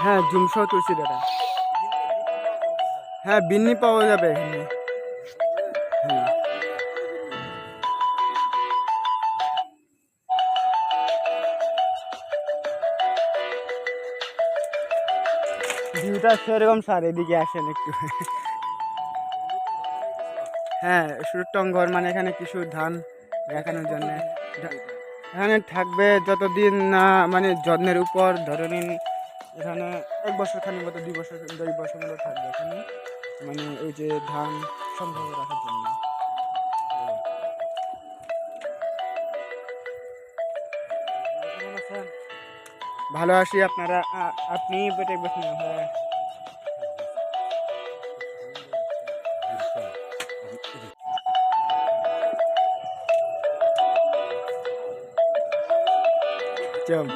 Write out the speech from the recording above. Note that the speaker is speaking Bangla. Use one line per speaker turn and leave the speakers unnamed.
হ্যাঁ জুম সহ তুলছি দাদা। হ্যাঁ বিন্নি পাওয়া যাবে এখানে। হ্যাঁ ভিউটা সেরকম স্যার, এদিকে আসেন একটু। হ্যাঁ সুরটং ঘর মানে এখানে কিছু ধান রাখানোর জন্য এখানে থাকবে যতদিন না মানে যত্নের উপর ধরে নিন। এখানে 1 বছর খানিক মতো 2 বছর 2 বছর মতো থাকবে এখানে, মানে ওই যে ধান সংগ্রহ রাখার জন্য। ভালো আছি, আপনারা আপনি বেটে বসে না হয়। চল